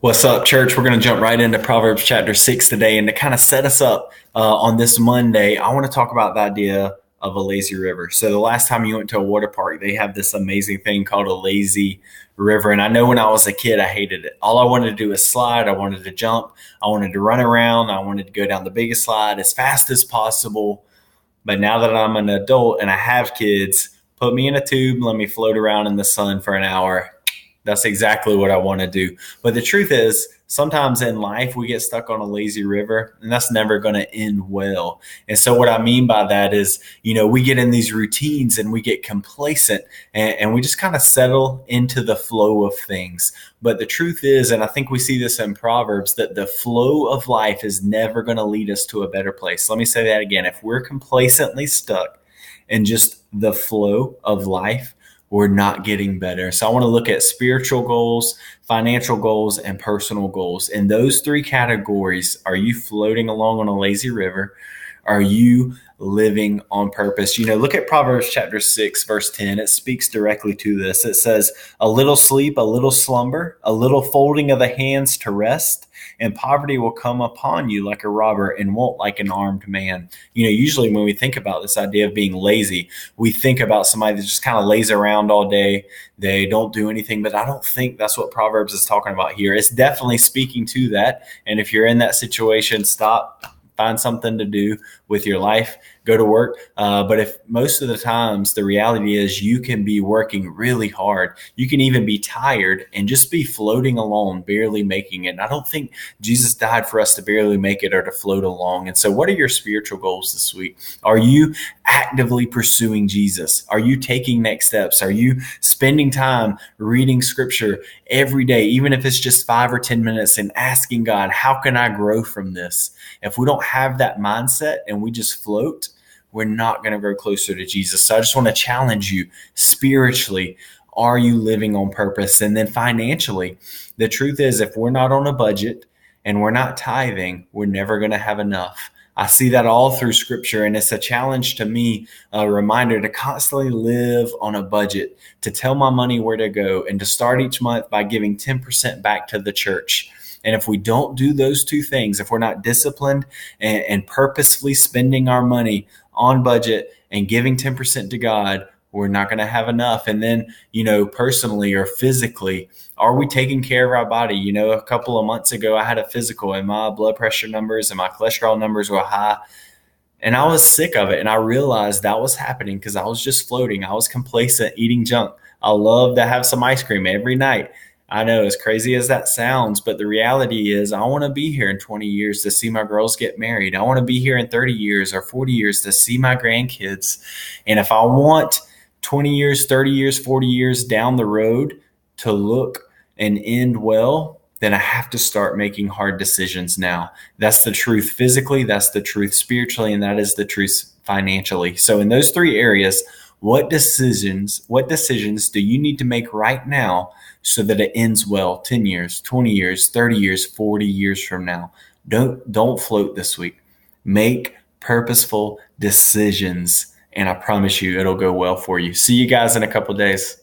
What's up, church? We're going to jump right into Proverbs Chapter 6 today. And to kind of set us up on this Monday, I want to talk about the idea of a lazy river. So, the last time you went to a water park, they have this amazing thing called a lazy river. And I know when I was a kid, I hated it. All I wanted to do was slide. I wanted to jump. I wanted to run around. I wanted to go down the biggest slide as fast as possible. But now that I'm an adult and I have kids, put me in a tube, let me float around in the sun for an hour. That's exactly what I want to do. But the truth is, sometimes in life we get stuck on a lazy river, and that's never going to end well. And so, what I mean by that is, we get in these routines and we get complacent and we just kind of settle into the flow of things. But the truth is, and I think we see this in Proverbs, that the flow of life is never going to lead us to a better place. Let me say that again. If we're complacently stuck in just the flow of life, we're not getting better. So I want to look at spiritual goals, financial goals, and personal goals. In those three categories, are you floating along on a lazy river? Are you living on purpose? Look at Proverbs chapter 6, verse 10. It speaks directly to this. It says, a little sleep, a little slumber, a little folding of the hands to rest, and poverty will come upon you like a robber and won't like an armed man. Usually when we think about this idea of being lazy, we think about somebody that just kind of lays around all day. They don't do anything, but I don't think that's what Proverbs is talking about here. It's definitely speaking to that. And if you're in that situation, stop, find something to do with your life, go to work. But if most of the times the reality is you can be working really hard, you can even be tired and just be floating along, barely making it. And I don't think Jesus died for us to barely make it or to float along. And so what are your spiritual goals this week? Are you actively pursuing Jesus? Are you taking next steps? Are you spending time reading scripture every day, even if it's just 5 or 10 minutes, and asking God, how can I grow from this? If we don't have that mindset and we just float, we're not going to grow closer to Jesus. So I just want to challenge you spiritually. Are you living on purpose? And then financially, the truth is, if we're not on a budget and we're not tithing, we're never going to have enough. I see that all through scripture, and it's a challenge to me, a reminder to constantly live on a budget, to tell my money where to go, and to start each month by giving 10% back to the church. And if we don't do those two things, if we're not disciplined and purposefully spending our money on budget and giving 10% to God, we're not going to have enough. And then, personally or physically, are we taking care of our body? A couple of months ago, I had a physical and my blood pressure numbers and my cholesterol numbers were high. And I was sick of it. And I realized that was happening because I was just floating. I was complacent, eating junk. I love to have some ice cream every night. I know, as crazy as that sounds, but the reality is I want to be here in 20 years to see my girls get married. I want to be here in 30 years or 40 years to see my grandkids. And if I want 20 years, 30 years, 40 years down the road to look and end well, then I have to start making hard decisions now. That's the truth physically, that's the truth spiritually, and that is the truth financially. So in those three areas, what decisions do you need to make right now so that it ends well 10 years, 20 years, 30 years, 40 years from now? Don't float this week. Make purposeful decisions, and I promise you it'll go well for you. See you guys in a couple of days.